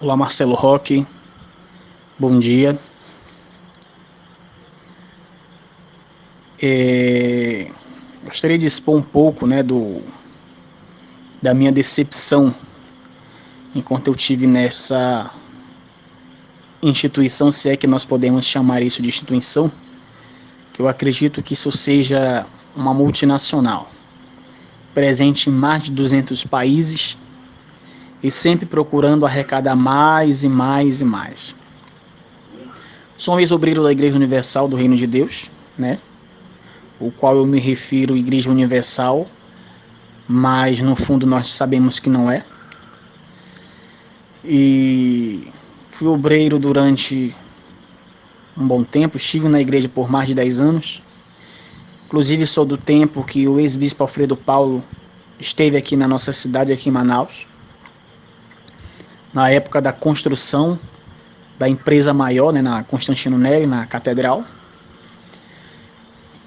Olá, Marcelo Roque, bom dia. Gostaria de expor um pouco, da minha decepção enquanto eu tive nessa instituição, se é que nós podemos chamar isso de instituição, que eu acredito que isso seja uma multinacional, presente em mais de 200 países e sempre procurando arrecadar mais e mais e mais. Sou um ex-obreiro da Igreja Universal do Reino de Deus, o qual eu me refiro Igreja Universal, mas no fundo nós sabemos que não é. E fui obreiro durante um bom tempo, estive na igreja por mais de 10 anos. Inclusive sou do tempo que o ex-bispo Alfredo Paulo esteve aqui na nossa cidade, aqui em Manaus, na época da construção da empresa maior, na Constantino Neri, na Catedral.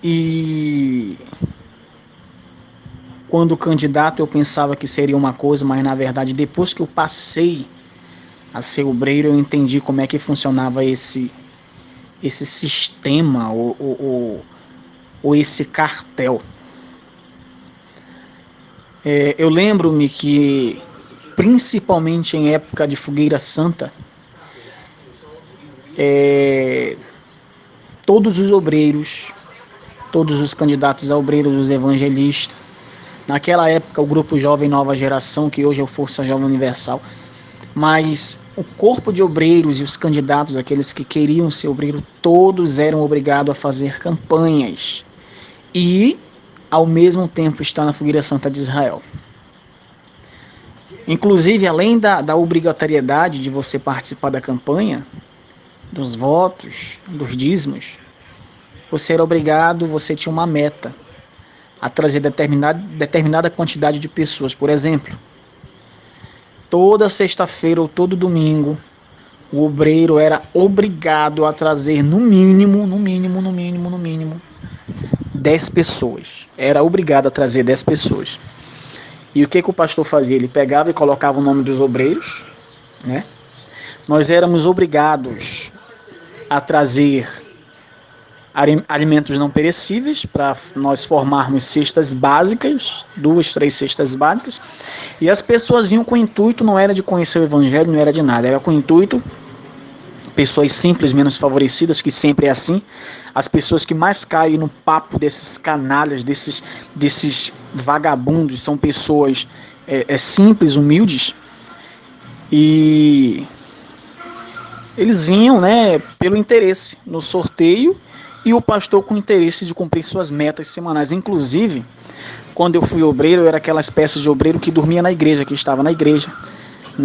E quando candidato eu pensava que seria uma coisa, mas na verdade depois que eu passei a ser obreiro eu entendi como é que funcionava esse sistema ou esse cartel. Eu lembro-me que principalmente em época de Fogueira Santa, todos os obreiros, todos os candidatos a obreiros, os evangelistas, naquela época o grupo Jovem Nova Geração, que hoje é o Força Jovem Universal, mas o corpo de obreiros e os candidatos, aqueles que queriam ser obreiro, todos eram obrigados a fazer campanhas e ao mesmo tempo estar na Fogueira Santa de Israel. Inclusive, além da obrigatoriedade de você participar da campanha, dos votos, dos dízimos, você era obrigado, você tinha uma meta a trazer determinada quantidade de pessoas. Por exemplo, toda sexta-feira ou todo domingo, o obreiro era obrigado a trazer no mínimo 10 pessoas. Era obrigado a trazer 10 pessoas. E o que o pastor fazia? Ele pegava e colocava o nome dos obreiros, Nós éramos obrigados a trazer alimentos não perecíveis para nós formarmos cestas básicas, 2, 3 cestas básicas, e as pessoas vinham com o intuito, não era de conhecer o evangelho, não era de nada, era com o intuito, pessoas simples, menos favorecidas, que sempre é assim, as pessoas que mais caem no papo desses canalhas, desses vagabundos, são pessoas simples, humildes, e eles vinham pelo interesse no sorteio, e o pastor com interesse de cumprir suas metas semanais. Inclusive, quando eu fui obreiro, eu era aquela espécie de obreiro que dormia na igreja, que estava na igreja,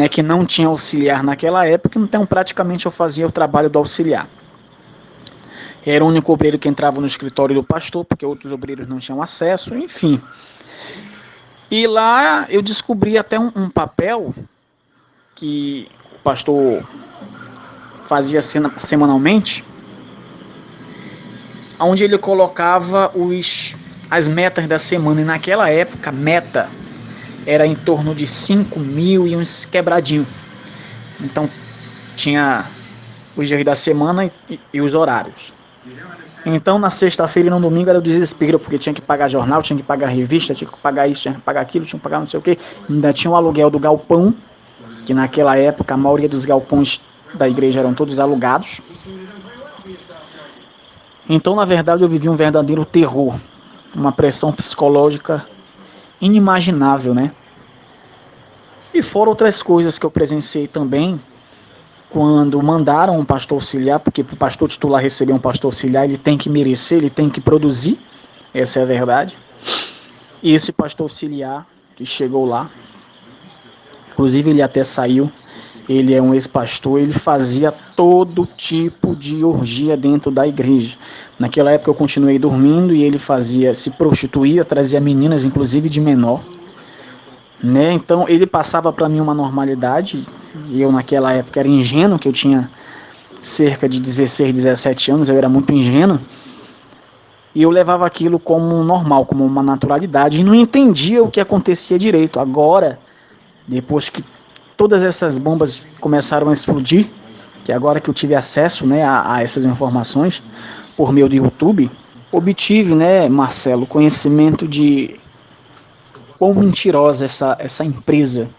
que não tinha auxiliar naquela época, então praticamente eu fazia o trabalho do auxiliar. Era o único obreiro que entrava no escritório do pastor, porque outros obreiros não tinham acesso, enfim. E lá eu descobri até um papel que o pastor fazia semanalmente, onde ele colocava as metas da semana, e naquela época a meta era em torno de 5.000 e uns quebradinho. Então tinha os dias da semana e os horários. Então na sexta-feira e no domingo era o desespero, porque tinha que pagar jornal, tinha que pagar revista, tinha que pagar isso, tinha que pagar aquilo, tinha que pagar não sei o que. Ainda tinha o aluguel do galpão, que naquela época a maioria dos galpões da igreja eram todos alugados. Então, na verdade, eu vivi um verdadeiro terror, uma pressão psicológica inimaginável, E fora outras coisas que eu presenciei também, quando mandaram um pastor auxiliar, porque para o pastor titular receber um pastor auxiliar, ele tem que merecer, ele tem que produzir, essa é a verdade. E esse pastor auxiliar que chegou lá, inclusive ele até saiu, ele é um ex-pastor, ele fazia todo tipo de orgia dentro da igreja. Naquela época eu continuei dormindo e ele se prostituía, trazia meninas, inclusive de menor. Então ele passava para mim uma normalidade, e eu naquela época era ingênuo, que eu tinha cerca de 16, 17 anos, eu era muito ingênuo, e eu levava aquilo como normal, como uma naturalidade, e não entendia o que acontecia direito. Agora, depois que todas essas bombas começaram a explodir, que agora que eu tive acesso, né, a essas informações por meio do YouTube, obtive, né, Marcelo, conhecimento de quão mentirosa essa empresa,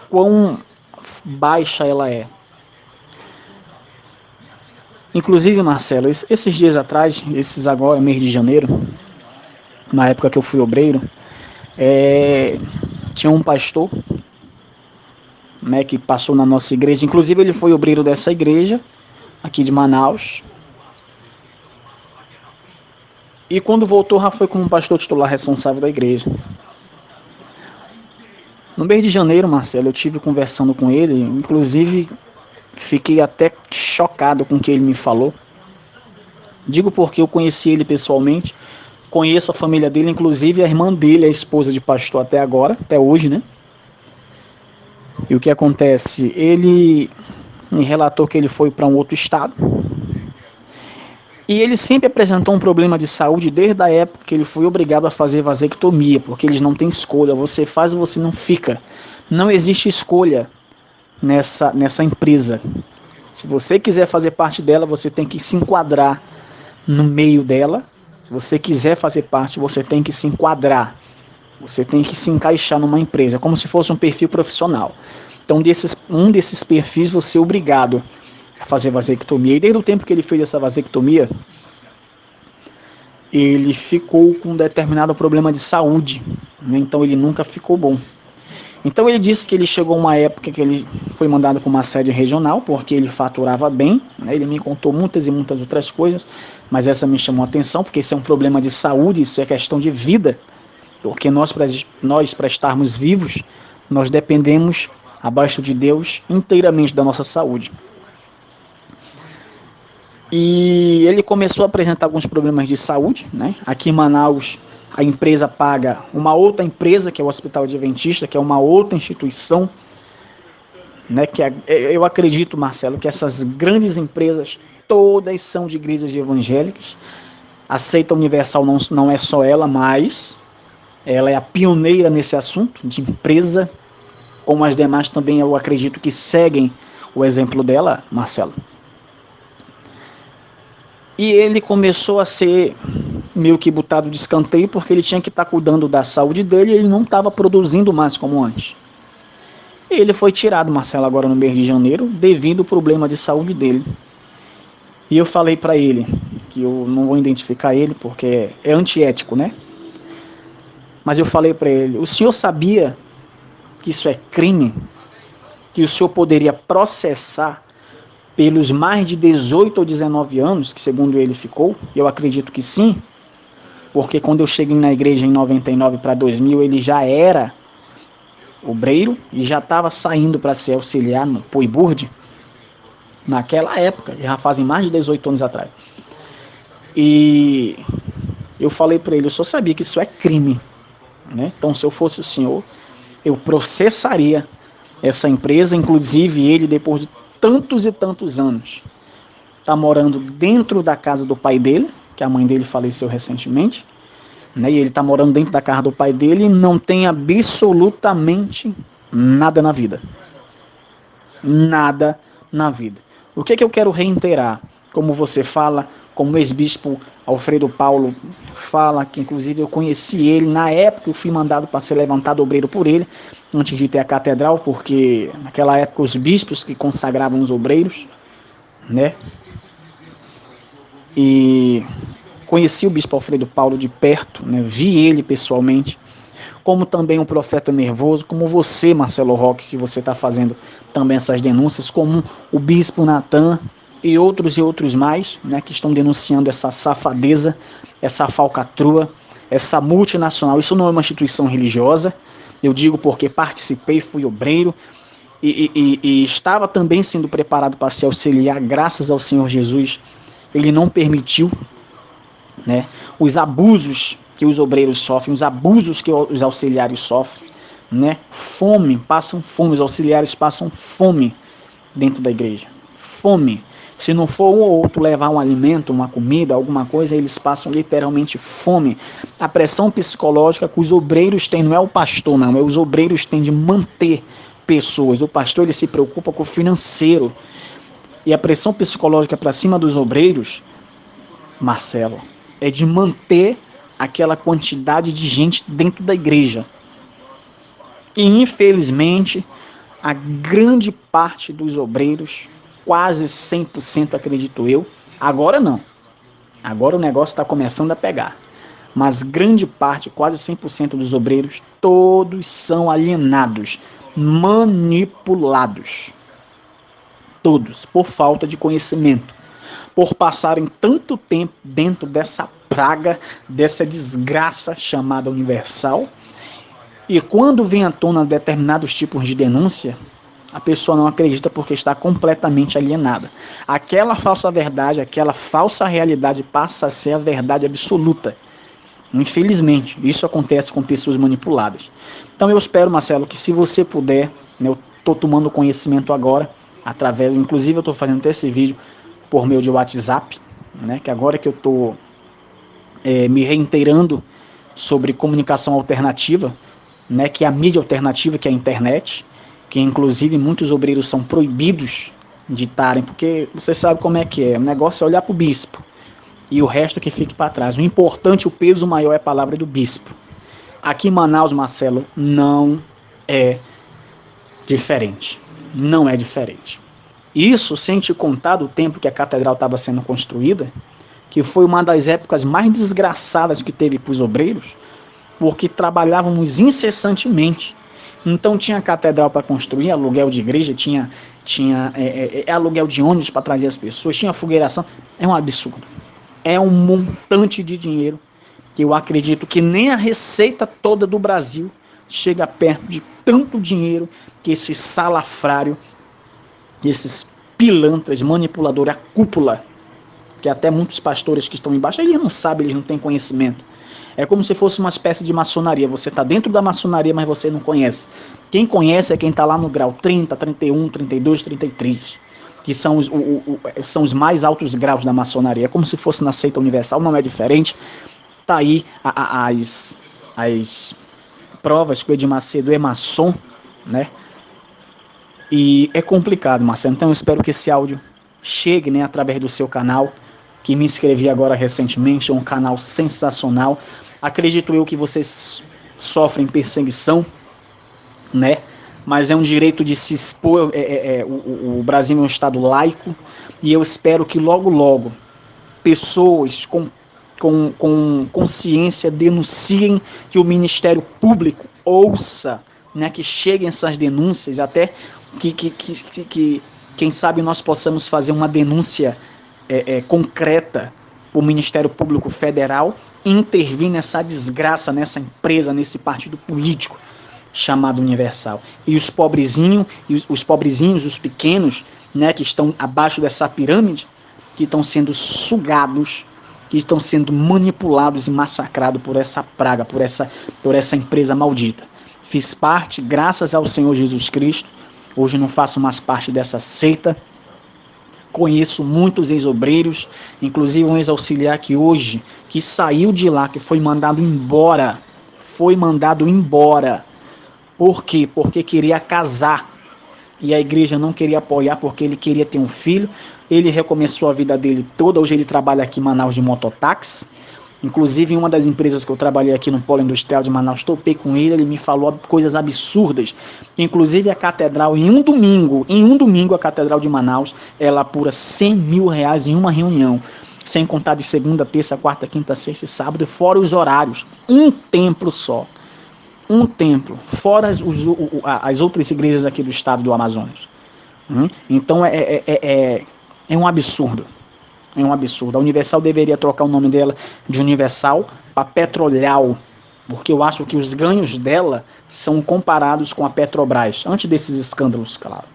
quão baixa ela é. Inclusive, Marcelo, esses dias atrás, esses agora, mês de janeiro, na época que eu fui obreiro, tinha um pastor, né, que passou na nossa igreja. Inclusive, ele foi obreiro dessa igreja, aqui de Manaus. E quando voltou, já foi como pastor titular responsável da igreja. No mês de janeiro, Marcelo, eu tive conversando com ele, inclusive fiquei até chocado com o que ele me falou. Digo porque eu conheci ele pessoalmente, conheço a família dele, inclusive a irmã dele é esposa de pastor até agora, até hoje, né? E o que acontece? Ele me relatou que ele foi para um outro estado. E ele sempre apresentou um problema de saúde desde a época que ele foi obrigado a fazer vasectomia, porque eles não têm escolha, você faz ou você não fica. Não existe escolha nessa empresa. Se você quiser fazer parte dela, você tem que se enquadrar no meio dela. Se você quiser fazer parte, você tem que se enquadrar. Você tem que se encaixar numa empresa, como se fosse um perfil profissional. Então, um desses perfis, você é obrigado a fazer vasectomia. E desde o tempo que ele fez essa vasectomia, ele ficou com um determinado problema de saúde, né? Então ele nunca ficou bom. Então ele disse que ele chegou a uma época que ele foi mandado para uma sede regional, porque ele faturava bem, né? Ele me contou muitas e muitas outras coisas, mas essa me chamou a atenção, porque isso é um problema de saúde, isso é questão de vida, porque nós para estarmos vivos, nós dependemos, abaixo de Deus, inteiramente da nossa saúde. E ele começou a apresentar alguns problemas de saúde, né? Aqui em Manaus, a empresa paga uma outra empresa, que é o Hospital Adventista, que é uma outra instituição, né? Eu acredito, Marcelo, que essas grandes empresas, todas são de igrejas evangélicas. A Seita Universal não é só ela, mas ela é a pioneira nesse assunto de empresa, como as demais também eu acredito que seguem o exemplo dela, Marcelo. E ele começou a ser meio que botado de escanteio, porque ele tinha que estar cuidando da saúde dele e ele não estava produzindo mais como antes. E ele foi tirado, Marcelo, agora no mês de janeiro, devido ao problema de saúde dele. E eu falei para ele, que eu não vou identificar ele, porque é antiético, né? Mas eu falei para ele, o senhor sabia que isso é crime? Que o senhor poderia processar pelos mais de 18 ou 19 anos, que segundo ele ficou, eu acredito que sim, porque quando eu cheguei na igreja em 99 para 2000, ele já era obreiro e já estava saindo para ser auxiliar no Poiburd, naquela época, já fazem mais de 18 anos atrás. E eu falei para ele, eu só sabia que isso é crime, né? Então se eu fosse o senhor, eu processaria essa empresa, inclusive ele, depois de tantos e tantos anos, está morando dentro da casa do pai dele, que a mãe dele faleceu recentemente, né? E ele está morando dentro da casa do pai dele e não tem absolutamente nada na vida. Nada na vida. O que eu quero reiterar? Como você fala, como o ex-bispo Alfredo Paulo fala, que inclusive eu conheci ele na época, eu fui mandado para ser levantado obreiro por ele, antes de ter a catedral, porque naquela época os bispos que consagravam os obreiros, né? E conheci o bispo Alfredo Paulo de perto, né? Vi ele pessoalmente, como também um profeta nervoso, como você, Marcelo Roque, que você está fazendo também essas denúncias, como o bispo Natan e outros mais, né, que estão denunciando essa safadeza, essa falcatrua, essa multinacional. Isso não é uma instituição religiosa, eu digo porque participei, fui obreiro e estava também sendo preparado para se auxiliar, graças ao Senhor Jesus. Ele não permitiu, né, os abusos que os obreiros sofrem, os abusos que os auxiliares sofrem, né? Fome, passam fome, os auxiliares passam fome dentro da igreja. Fome. Se não for um ou outro levar um alimento, uma comida, alguma coisa, eles passam literalmente fome. A pressão psicológica que os obreiros têm, não é o pastor, não, é os obreiros têm de manter pessoas. O pastor ele se preocupa com o financeiro. E a pressão psicológica para cima dos obreiros, Marcelo, é de manter aquela quantidade de gente dentro da igreja. E infelizmente, a grande parte dos obreiros, quase 100% acredito eu, agora não. Agora o negócio está começando a pegar. Mas grande parte, quase 100% dos obreiros, todos são alienados, manipulados. Todos, por falta de conhecimento, por passarem tanto tempo dentro dessa praga, dessa desgraça chamada universal, e quando vem à tona determinados tipos de denúncia, a pessoa não acredita porque está completamente alienada. Aquela falsa verdade, aquela falsa realidade passa a ser a verdade absoluta. Infelizmente, isso acontece com pessoas manipuladas. Então eu espero, Marcelo, que se você puder, né, eu estou tomando conhecimento agora, através, inclusive eu estou fazendo até esse vídeo por meio de WhatsApp, né, que agora que eu estou me reinteirando sobre comunicação alternativa, né, que é a mídia alternativa, que é a internet, que inclusive muitos obreiros são proibidos de estarem, porque você sabe como é que é, o negócio é olhar para o bispo, e o resto que fique para trás. O importante, o peso maior é a palavra do bispo. Aqui em Manaus, Marcelo, não é diferente. Não é diferente. Isso sem te contar do tempo que a catedral estava sendo construída, que foi uma das épocas mais desgraçadas que teve para os obreiros, porque trabalhávamos incessantemente. Então tinha catedral para construir, aluguel de igreja, tinha aluguel de ônibus para trazer as pessoas, tinha fogueiração. É um absurdo. É um montante de dinheiro que eu acredito que nem a receita toda do Brasil chega perto de tanto dinheiro que esse salafrário, esses pilantras, manipuladores, a cúpula, que até muitos pastores que estão embaixo, eles não sabem, eles não têm conhecimento. É como se fosse uma espécie de maçonaria. Você está dentro da maçonaria, mas você não conhece. Quem conhece é quem está lá no grau 30, 31, 32, 33. Que são os mais altos graus da maçonaria. É como se fosse na seita universal, não é diferente. Está aí as provas que o Edir Macedo é maçom, né? E é complicado, Marcelo. Então eu espero que esse áudio chegue, né, através do seu canal, que me inscrevi agora recentemente, é um canal sensacional. Acredito eu que vocês sofrem perseguição, né? Mas é um direito de se expor. O Brasil é um estado laico, e eu espero que logo, logo, pessoas com consciência denunciem, que o Ministério Público ouça, né, que cheguem essas denúncias, até que quem sabe nós possamos fazer uma denúncia concreta para o Ministério Público Federal intervir nessa desgraça, nessa empresa, nesse partido político chamado Universal. E os pobrezinhos, os pequenos, né, que estão abaixo dessa pirâmide, que estão sendo sugados, que estão sendo manipulados e massacrados por essa praga, por essa empresa maldita. Fiz parte, graças ao Senhor Jesus Cristo. Hoje não faço mais parte dessa seita. Conheço muitos ex-obreiros, inclusive um ex-auxiliar que hoje, que saiu de lá, que foi mandado embora. Por quê? Porque queria casar. E a igreja não queria apoiar porque ele queria ter um filho. Ele recomeçou a vida dele toda. Hoje ele trabalha aqui em Manaus de mototáxi. Inclusive, em uma das empresas que eu trabalhei aqui no Polo Industrial de Manaus, topei com ele me falou coisas absurdas. Inclusive, a catedral, em um domingo, a catedral de Manaus, ela apura R$100 mil em uma reunião. Sem contar de segunda, terça, quarta, quinta, sexta e sábado, fora os horários. Um templo só. Um templo, fora as outras igrejas aqui do estado do Amazonas. Então é um absurdo. É um absurdo. A Universal deveria trocar o nome dela de Universal para Petrolhal, porque eu acho que os ganhos dela são comparados com a Petrobras, antes desses escândalos, claro.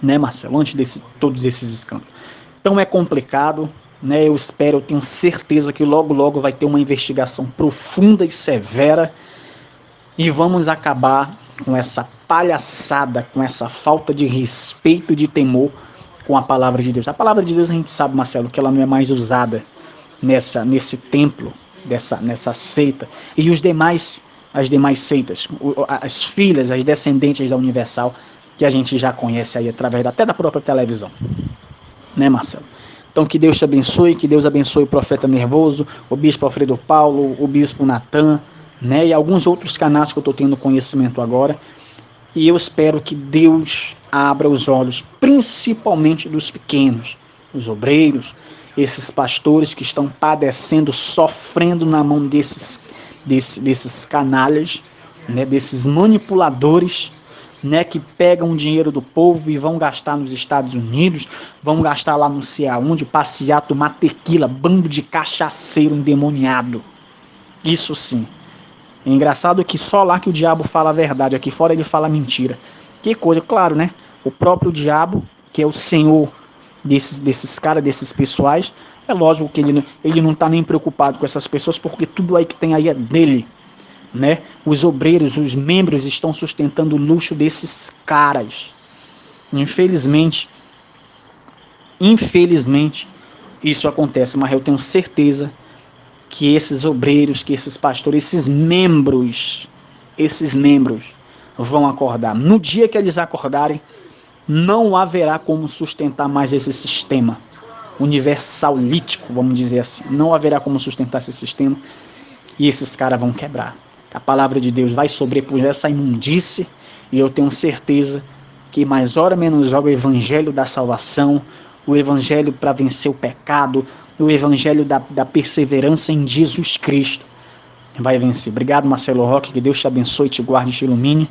Né, Marcelo? Antes de todos esses escândalos. Então é complicado, né? Eu tenho certeza que logo, logo vai ter uma investigação profunda e severa. E vamos acabar com essa palhaçada, com essa falta de respeito e de temor com a palavra de Deus. A palavra de Deus a gente sabe, Marcelo, que ela não é mais usada nesse templo, nessa seita. E os demais as demais seitas, as filhas, as descendentes da Universal, que a gente já conhece aí através até da própria televisão, né, Marcelo? Então que Deus te abençoe, que Deus abençoe o profeta Nervoso, o bispo Alfredo Paulo, o bispo Natan, né, e alguns outros canais que eu estou tendo conhecimento agora. E eu espero que Deus abra os olhos, principalmente dos pequenos, os obreiros, esses pastores que estão padecendo, sofrendo na mão desses canalhas, né, desses manipuladores, né, que pegam o dinheiro do povo e vão gastar nos Estados Unidos, vão gastar lá não sei aonde, passear, tomar tequila, bando de cachaceiro endemoniado. Isso sim. É engraçado que só lá que o diabo fala a verdade, aqui fora ele fala mentira. Que coisa, claro, né? O próprio diabo, que é o senhor desses caras, desses pessoais, é lógico que ele não tá nem preocupado com essas pessoas, porque tudo aí que tem aí é dele, né? Os obreiros, os membros estão sustentando o luxo desses caras. Infelizmente, isso acontece, mas eu tenho certeza que esses obreiros, que esses pastores, esses membros vão acordar. No dia que eles acordarem, não haverá como sustentar mais esse sistema universalítico, vamos dizer assim. Não haverá como sustentar esse sistema e esses caras vão quebrar. A palavra de Deus vai sobrepujar essa imundície e eu tenho certeza que mais hora menos hora o evangelho da salvação, o evangelho para vencer o pecado, o evangelho da perseverança em Jesus Cristo vai vencer. Obrigado, Marcelo Roque, que Deus te abençoe, te guarde, te ilumine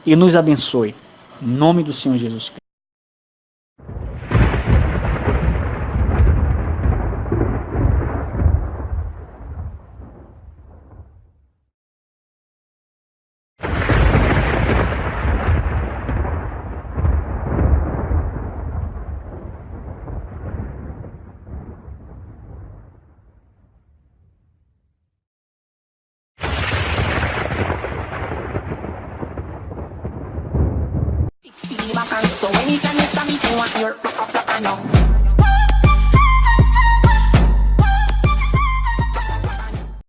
e nos abençoe. Em nome do Senhor Jesus Cristo. So anytime you stop me, you want your rock up, I know.